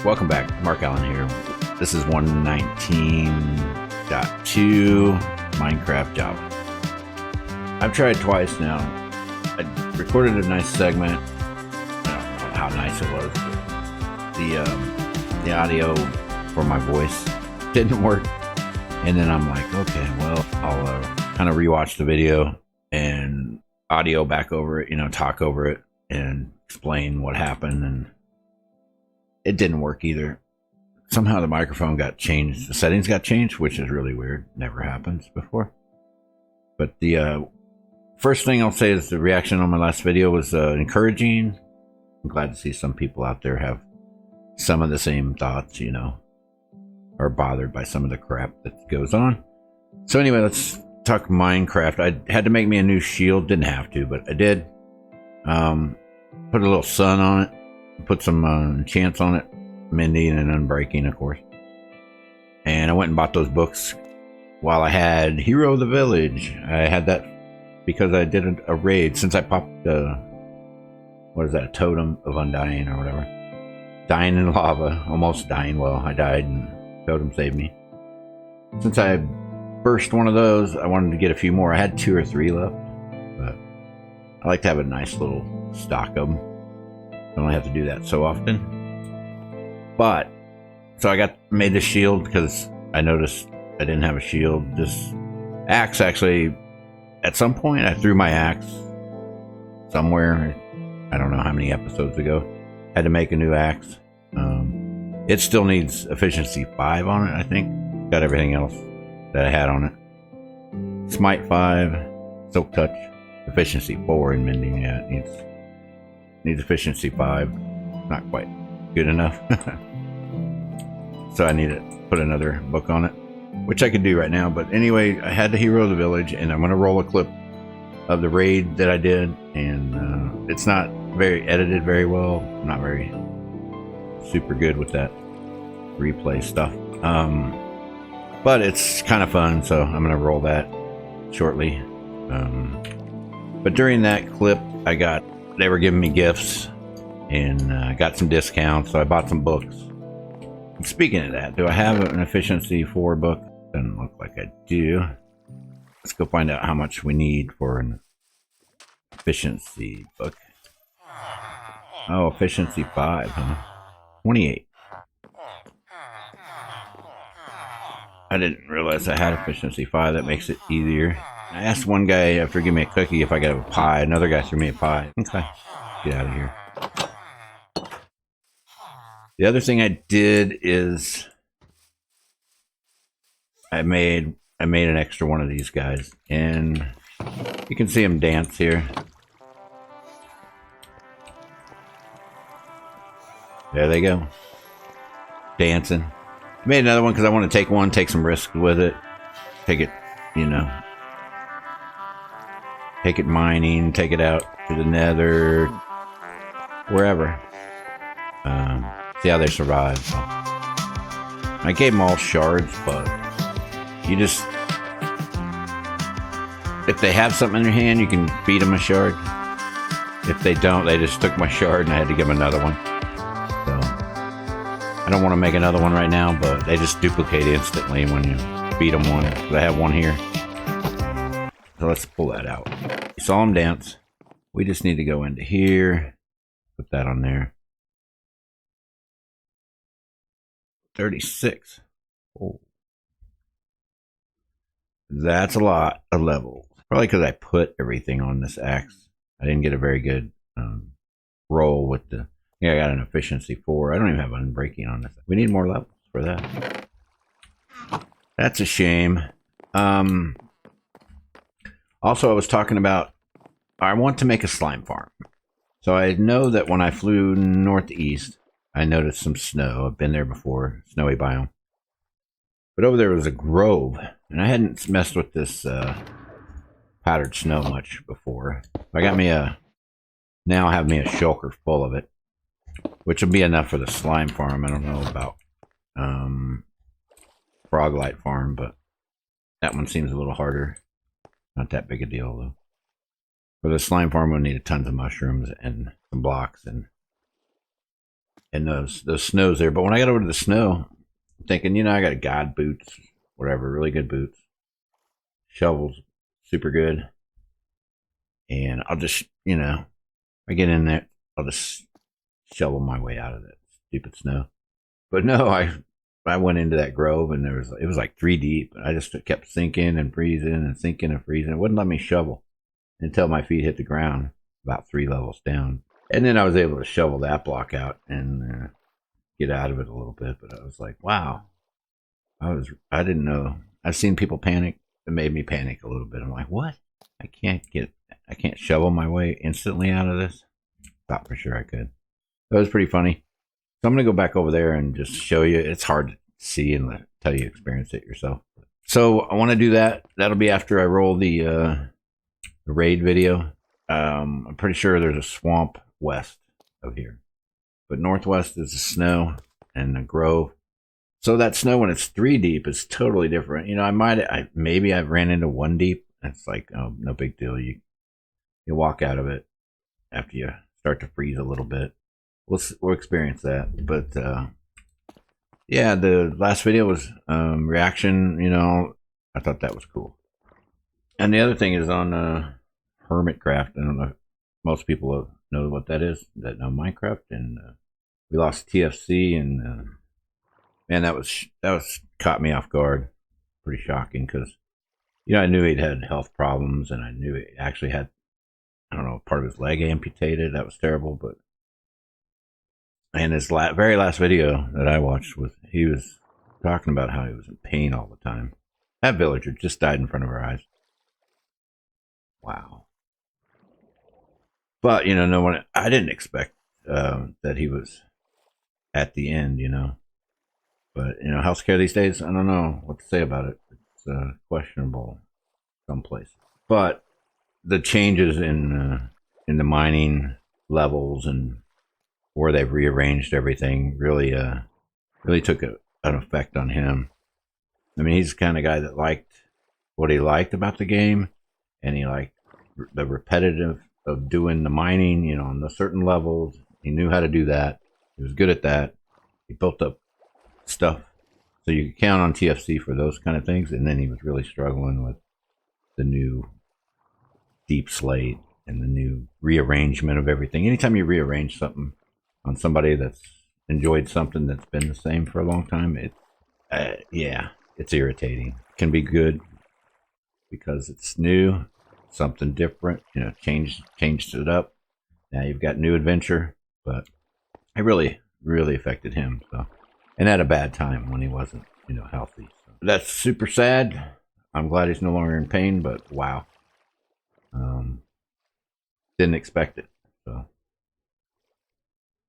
Welcome back, Mark Allen here. This is 119.2 Minecraft Java. I've tried twice now. I recorded a nice segment. I don't know how nice it was, but the audio for my voice didn't work. And then I'm like, okay, well, I'll kind of rewatch the video and audio back over it, talk over it and explain what happened. And it didn't work either. Somehow the microphone got changed. The settings got changed, which is really weird. Never happens before. But the first thing I'll say is the reaction on my last video was encouraging. I'm glad to see some people out there have some of the same thoughts, are bothered by some of the crap that goes on. So anyway, let's talk Minecraft. I had to make me a new shield. Didn't have to, but I did. Put a little sun on it. Put some enchants on it. Mending and unbreaking, of course. And I went and bought those books while I had Hero of the Village. I had that because I did a raid since I popped what is that, a Totem of Undying or whatever. Dying in lava, almost dying. Well, I died and Totem saved me. Since I burst one of those, I wanted to get a few more. I had 2 or 3 left, but I like to have a nice little stock of them. I don't have to do that so often. But so I made this shield because I noticed I didn't have a shield. This axe, actually, at some point I threw my axe somewhere. I don't know how many episodes ago. Had to make a new axe. It still needs efficiency 5 on it, I think. Got everything else that I had on it. Smite 5, Silk Touch, efficiency 4 in mending. Yeah, it needs efficiency 5. Not quite good enough. So I need to put another book on it, which I could do right now. But anyway, I had the Hero of the Village, and I'm going to roll a clip of the raid that I did. And it's not very edited very well. I'm not very super good with that replay stuff. But it's kind of fun, so I'm going to roll that shortly. But during that clip, they were giving me gifts, and I got some discounts, so I bought some books. And speaking of that, do I have an efficiency 4 book? Doesn't look like I do. Let's go find out how much we need for an efficiency book. Oh, efficiency 5, huh? 28. I didn't realize I had efficiency 5. That makes it easier. I asked one guy after giving me a cookie if I got a pie. Another guy threw me a pie. Okay, get out of here. The other thing I did is I made an extra one of these guys, and you can see him dance here. There they go, dancing. I made another one because I want to take some risks with it. Take it, take it mining, take it out to the nether, wherever. See how they survive. So I gave them all shards, but if they have something in their hand, you can feed them a shard. If they don't, they just took my shard and I had to give them another one. So I don't want to make another one right now, but they just duplicate instantly when you feed them one. I have one here. So let's pull that out. You saw them dance. We just need to go into here, put that on there. 36. Oh, that's a lot of levels. Probably because I put everything on this axe. I didn't get a very good roll with the. Yeah, I got an efficiency 4. I don't even have unbreaking on this. We need more levels for that. That's a shame. Also, I was talking about I want to make a slime farm. So I know that when I flew northeast, I noticed some snow. I've been there before, snowy biome. But over there was a grove, and I hadn't messed with this powdered snow much before. I got me now I have me a shulker full of it, which will be enough for the slime farm. I don't know about Froglight farm, but that one seems a little harder. Not that big a deal, though. For the slime farm, we'll need tons of mushrooms and some blocks, and and those snows there. But when I got over to the snow, I'm thinking, I got God boots, whatever, really good boots, shovels, super good, and I'll just, I get in there, I'll just shovel my way out of that stupid snow. But no, I went into that grove and it was like 3 deep. I just kept sinking and freezing and sinking and freezing. It wouldn't let me shovel until my feet hit the ground about 3 levels down. And then I was able to shovel that block out and get out of it a little bit. But I was like, wow, I didn't know. I've seen people panic. It made me panic a little bit. I'm like, what? I can't shovel my way instantly out of this. Thought for sure I could. That was pretty funny. So I'm going to go back over there and just show you. It's hard to see and tell you experience it yourself. So I want to do that. That'll be after I roll the raid video. I'm pretty sure there's a swamp west of here. But northwest is the snow and the grove. So that snow when it's 3 deep is totally different. Maybe I've ran into 1 deep. It's like, oh, no big deal. You walk out of it after you start to freeze a little bit. We'll experience that. But yeah, the last video was reaction. I thought that was cool. And the other thing is on Hermitcraft. I don't know if most people know what that is, that know Minecraft. And we lost TFC, and man, that was caught me off guard. Pretty shocking because I knew he'd had health problems, and I knew he actually had, I don't know, part of his leg amputated. That was terrible. And his very last video that I watched he was talking about how he was in pain all the time. That villager just died in front of our eyes. Wow. But no one. I didn't expect that he was at the end. But healthcare these days, I don't know what to say about it. It's questionable some places. But the changes in the mining levels and where they've rearranged everything really took an effect on him. I mean, he's the kind of guy that liked what he liked about the game, and he liked the repetitive of doing the mining, on the certain levels. He knew how to do that. He was good at that. He built up stuff. So you could count on TFC for those kind of things. And then he was really struggling with the new deep slate and the new rearrangement of everything. Anytime you rearrange something on somebody that's enjoyed something that's been the same for a long time, it's irritating. It can be good because it's new, something different, changed it up. Now you've got new adventure, but it really, really affected him. So, and at a bad time when he wasn't, healthy. So that's super sad. I'm glad he's no longer in pain, but wow. Didn't expect it. So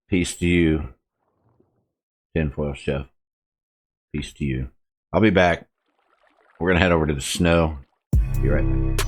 peace to you, Tinfoil Chef. Peace to you. I'll be back. We're going to head over to the snow. Be right back.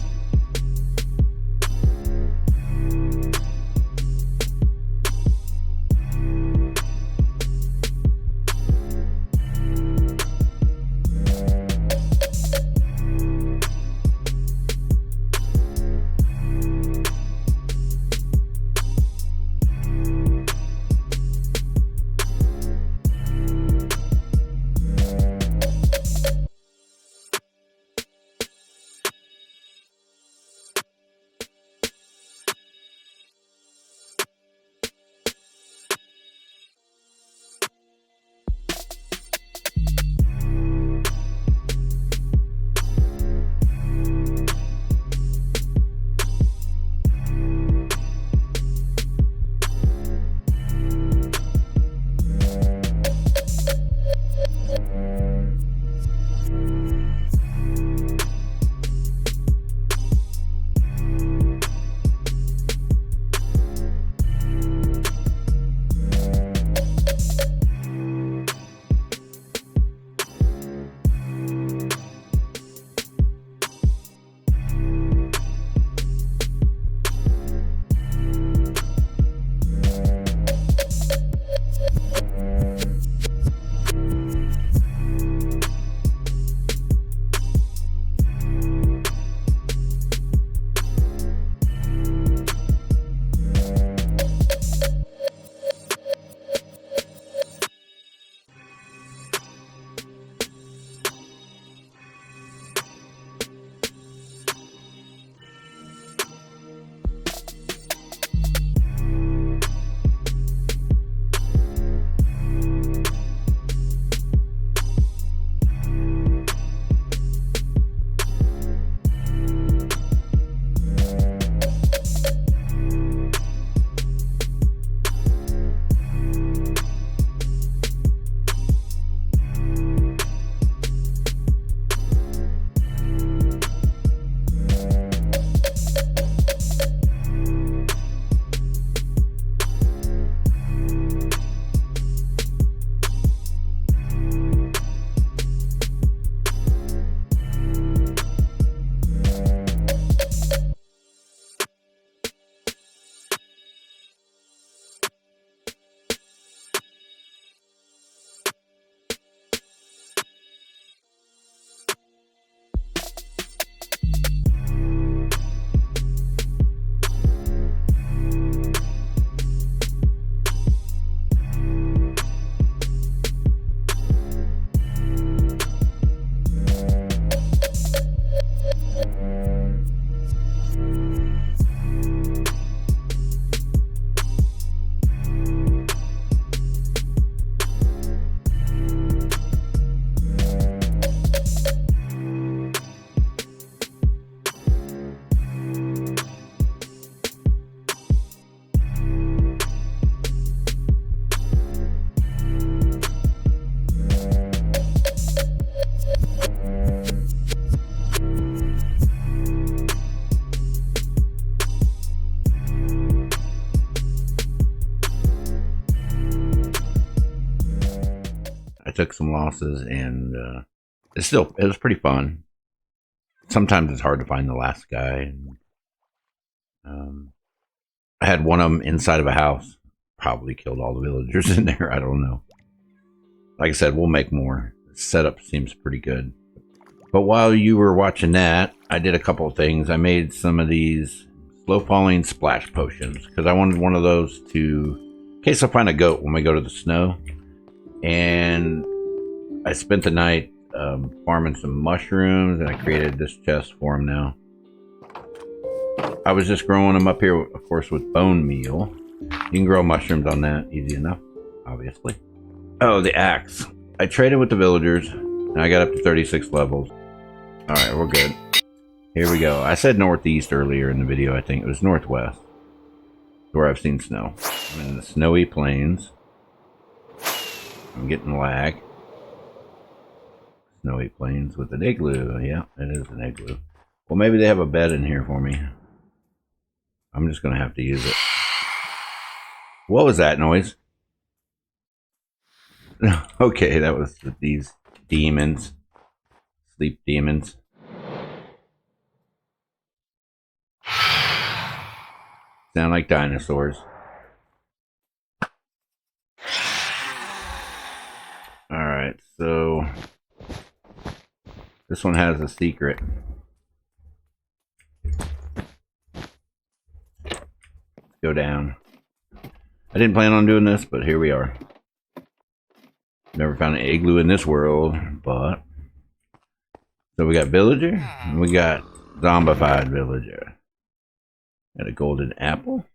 took some losses, and it was pretty fun. Sometimes it's hard to find the last guy. I had one of them inside of a house. Probably killed all the villagers in there. I don't know. Like I said, we'll make more. The setup seems pretty good. But while you were watching that, I did a couple of things. I made some of these slow falling splash potions because I wanted one of those in case I find a goat when we go to the snow. And I spent the night farming some mushrooms, and I created this chest for them now. I was just growing them up here, of course, with bone meal. You can grow mushrooms on that easy enough, obviously. Oh, the axe. I traded with the villagers, and I got up to 36 levels. Alright, we're good. Here we go. I said northeast earlier in the video, I think. It was northwest. Where I've seen snow. I'm in the snowy plains. I'm getting lag. Snowy plains with an igloo. Yeah, it is an igloo. Well, maybe they have a bed in here for me. I'm just going to have to use it. What was that noise? Okay, that was these demons. Sleep demons. Sound like dinosaurs. Alright, so this one has a secret. Let's go down. I didn't plan on doing this, but here we are. Never found an igloo in this world, but... So we got villager, and we got zombified villager. Got a golden apple.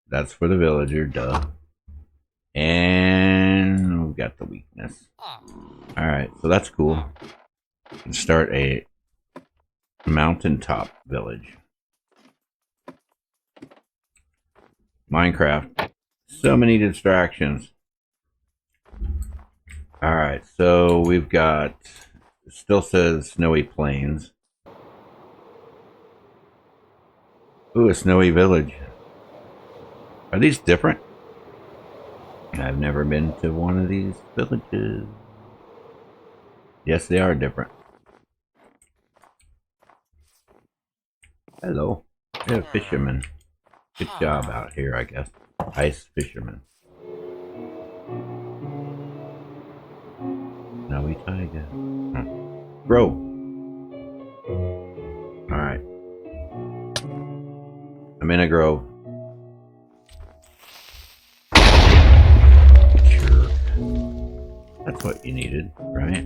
That's for the villager, duh. And we got the weakness. Alright, so that's cool. We can start a mountaintop village. Minecraft. So many distractions. Alright, so we've got... It still says snowy plains. Ooh, a snowy village. Are these different? I've never been to one of these villages. Yes, they are different. Hello. They're fishermen. Good job out here, I guess. Ice fishermen. Snowy tiger. Bro. Alright. I'm in a grove. Sure. That's what you needed, right?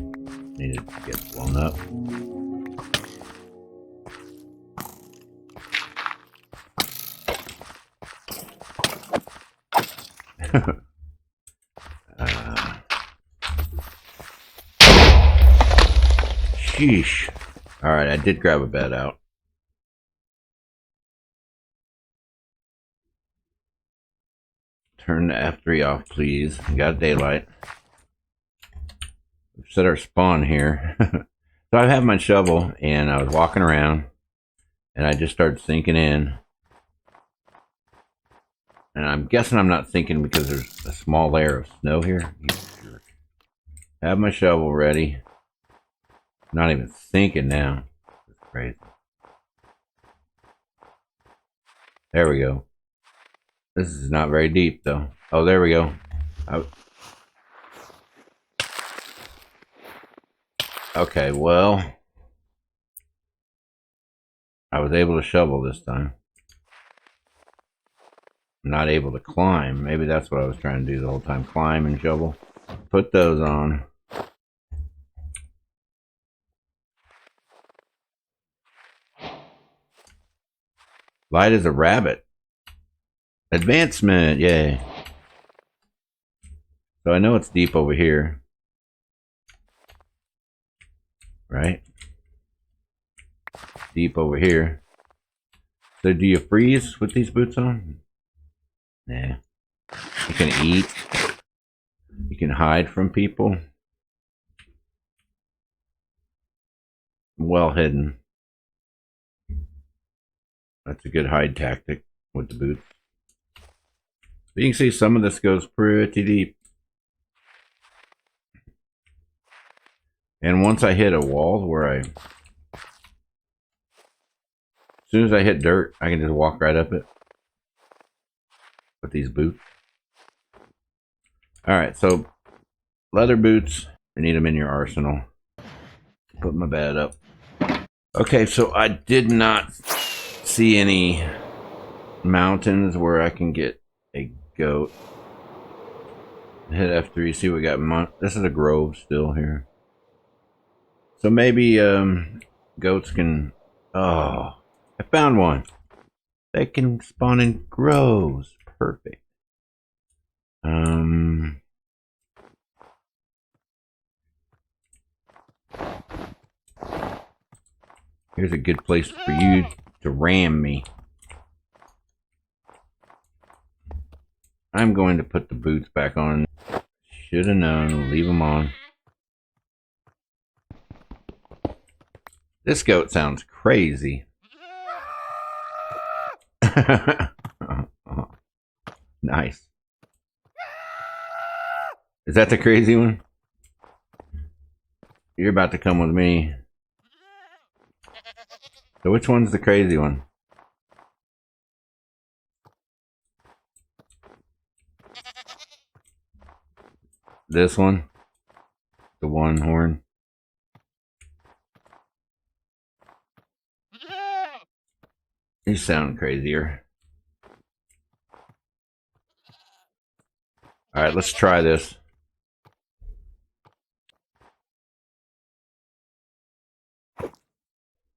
Needed to get blown up. Sheesh. Alright, I did grab a bed out. Turn the F3 off, please. We got daylight. We've set our spawn here. So I have my shovel, and I was walking around, and I just started sinking in. And I'm guessing I'm not sinking because there's a small layer of snow here. You jerk. Have my shovel ready. Not even sinking now. That's crazy. There we go. This is not very deep, though. Oh, there we go. Okay, well, I was able to shovel this time. I'm not able to climb. Maybe that's what I was trying to do the whole time. Climb and shovel. Put those on. Light as a rabbit. Advancement, yay. So I know it's deep over here. Right? Deep over here. So do you freeze with these boots on? Nah. You can eat. You can hide from people. Well hidden. That's a good hide tactic with the boots. But you can see some of this goes pretty deep. And once I hit a wall where as soon as I hit dirt, I can just walk right up it with these boots. Alright, so leather boots, you need them in your arsenal. Put my bed up. Okay, so I did not see any mountains where I can get a goat. Hit F3, see what we got. This is a grove still here. So maybe goats can... Oh, I found one. They can spawn in groves. Perfect. Here's a good place for you to ram me. I'm going to put the boots back on. Should have known. Leave them on. This goat sounds crazy. Nice. Is that the crazy one? You're about to come with me. So which one's the crazy one? This one? The one horn? You sound crazier. Alright, let's try this.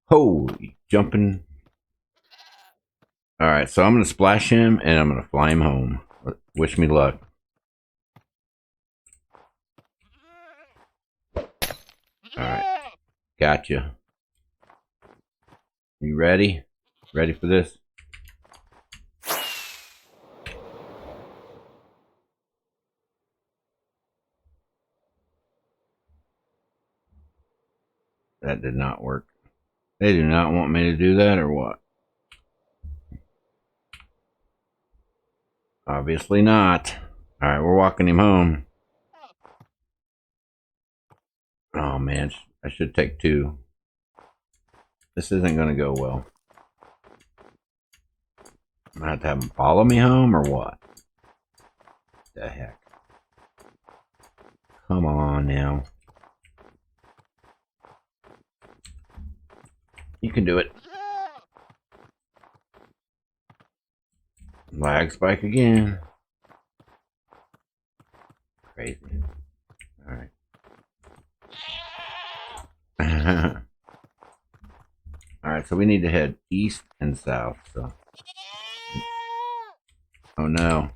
Holy, jumping. Alright, so I'm going to splash him and I'm going to fly him home. Wish me luck. Alright, gotcha. You ready? Ready for this? That did not work. They do not want me to do that or what? Obviously not. Alright, we're walking him home. Oh man, I should take two. This isn't going to go well. I'm going to have to have him follow me home or what? The heck? Come on now. You can do it. Lag spike again. Crazy. Alright. Alright, so we need to head east and south. So. Oh no.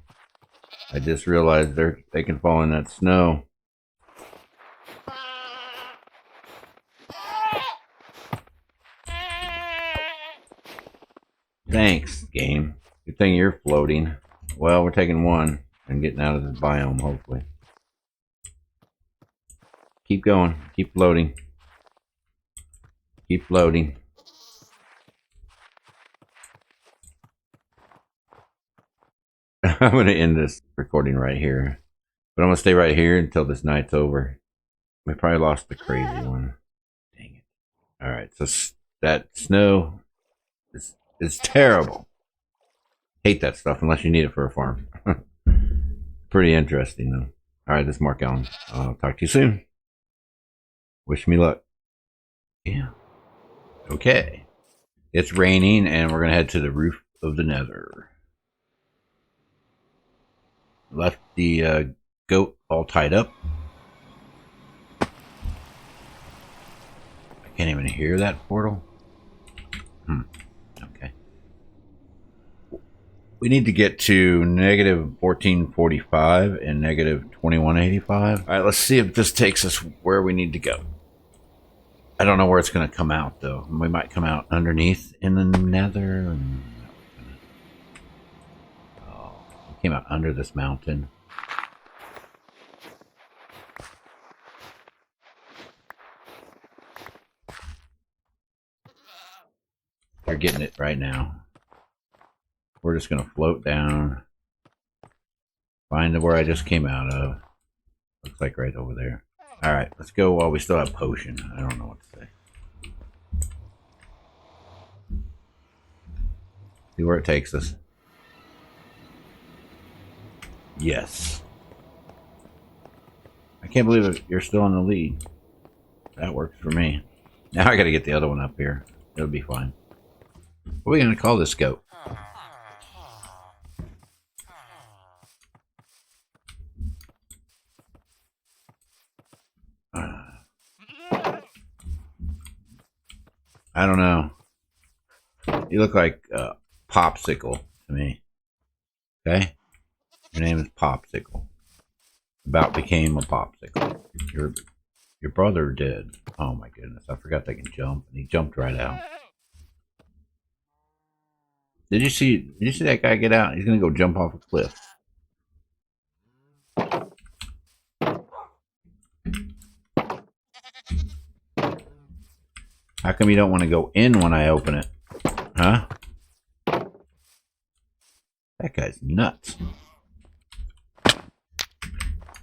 I just realized they can fall in that snow. Thanks, game. Good thing you're floating. Well, we're taking one and getting out of this biome, hopefully. Keep going. Keep floating. Keep floating. I'm going to end this recording right here. But I'm going to stay right here until this night's over. We probably lost the crazy one. Dang it. Alright, so that snow is terrible. Hate that stuff unless you need it for a farm. Pretty interesting though. Alright, this is Mark Allen. I'll talk to you soon. Wish me luck. Yeah. Okay. It's raining and we're going to head to the roof of the Nether. Left the goat all tied up. I can't even hear that portal. Okay. We need to get to negative 1445 and negative 2185. All right, let's see if this takes us where we need to go. I don't know where it's going to come out, though. We might come out underneath in the Nether. Oh, we came out under this mountain. They're getting it right now. We're just going to float down. Find where I just came out of. Looks like right over there. Alright, let's go while we still have potion. I don't know what to say. See where it takes us. Yes. I can't believe you're still in the lead. That works for me. Now I gotta get the other one up here. It'll be fine. What are we gonna call this goat? I don't know. You look like Popsicle to me. Okay? Your name is Popsicle. About became a Popsicle. Your brother did. Oh my goodness. I forgot they can jump. And he jumped right out. Did you see that guy get out? He's gonna go jump off a cliff. How come you don't want to go in when I open it? Huh? That guy's nuts.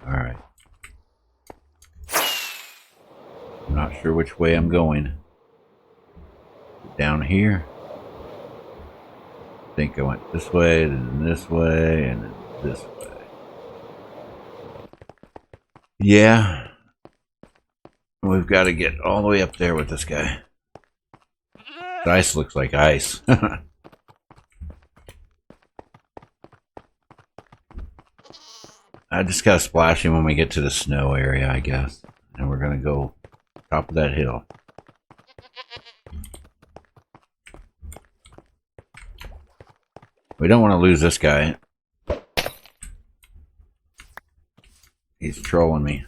Alright. I'm not sure which way I'm going. Down here. I think I went this way, then this way, and then this way. Yeah. We've got to get all the way up there with this guy. The ice looks like ice. I just gotta splash him when we get to the snow area, I guess. And we're gonna go top of that hill. We don't want to lose this guy. He's trolling me.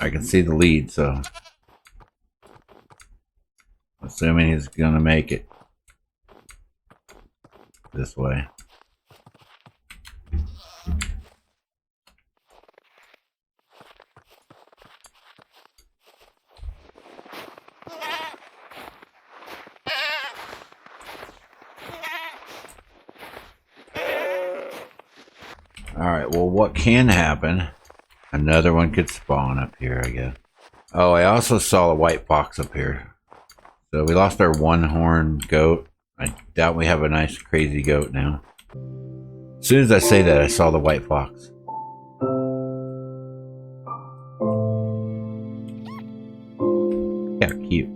I can see the lead, so assuming he's gonna make it this way. Alright, well, what can happen? Another one could spawn up here, I guess. Oh, I also saw a white fox up here. So we lost our one-horned goat. I doubt we have a nice, crazy goat now. As soon as I say that, I saw the white fox. Yeah, cute.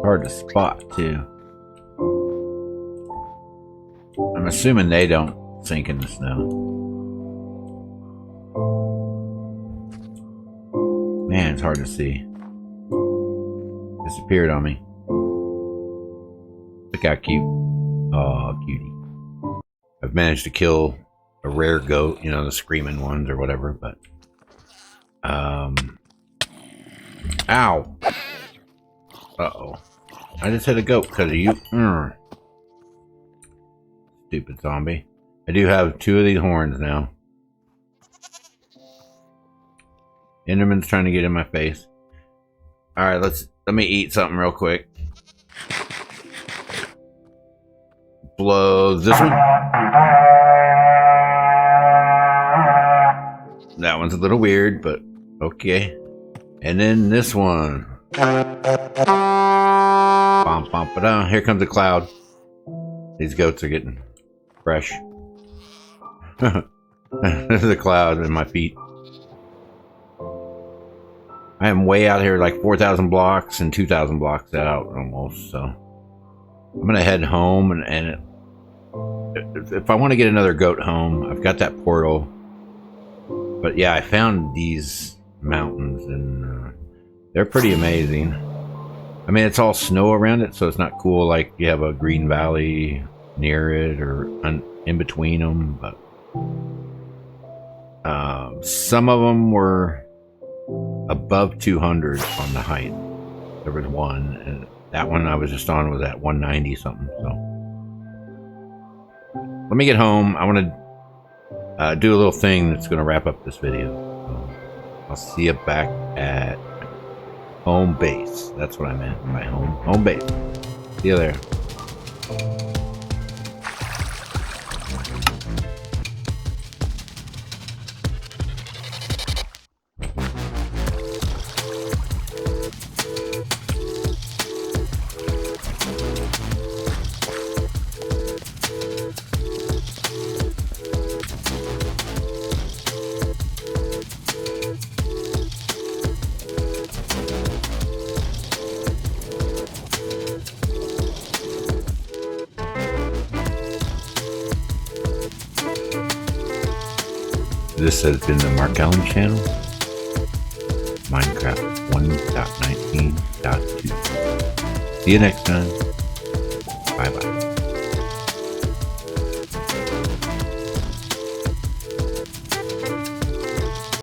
Hard to spot, too. I'm assuming they don't sink in the snow. Man, it's hard to see. Disappeared on me. Look how cute. Oh, cutie. I've managed to kill a rare goat, you know, the screaming ones or whatever, but... Ow! Uh-oh. I just hit a goat because of you. Stupid zombie. I do have 2 of these horns now. Enderman's trying to get in my face. Alright, let me eat something real quick. Blow this one. That one's a little weird, but okay. And then this one. Bum, bum, ba-dum. Here comes a cloud. These goats are getting fresh. There's a cloud in my feet. I am way out here, like 4,000 blocks and 2,000 blocks out almost, so I'm gonna head home and if I want to get another goat home, I've got that portal. But yeah, I found these mountains and they're pretty amazing. I mean, it's all snow around it, so it's not cool like you have a green valley near it or in between them, but some of them were above 200 on the height. There was one, and that one I was just on was at 190 something. So let me get home. I want to do a little thing that's going to wrap up this video. So I'll see you back at Home base. That's what I meant. My home base. See you there. This has been the Mark Allen channel, Minecraft 1.19.2. See you next time. Bye bye.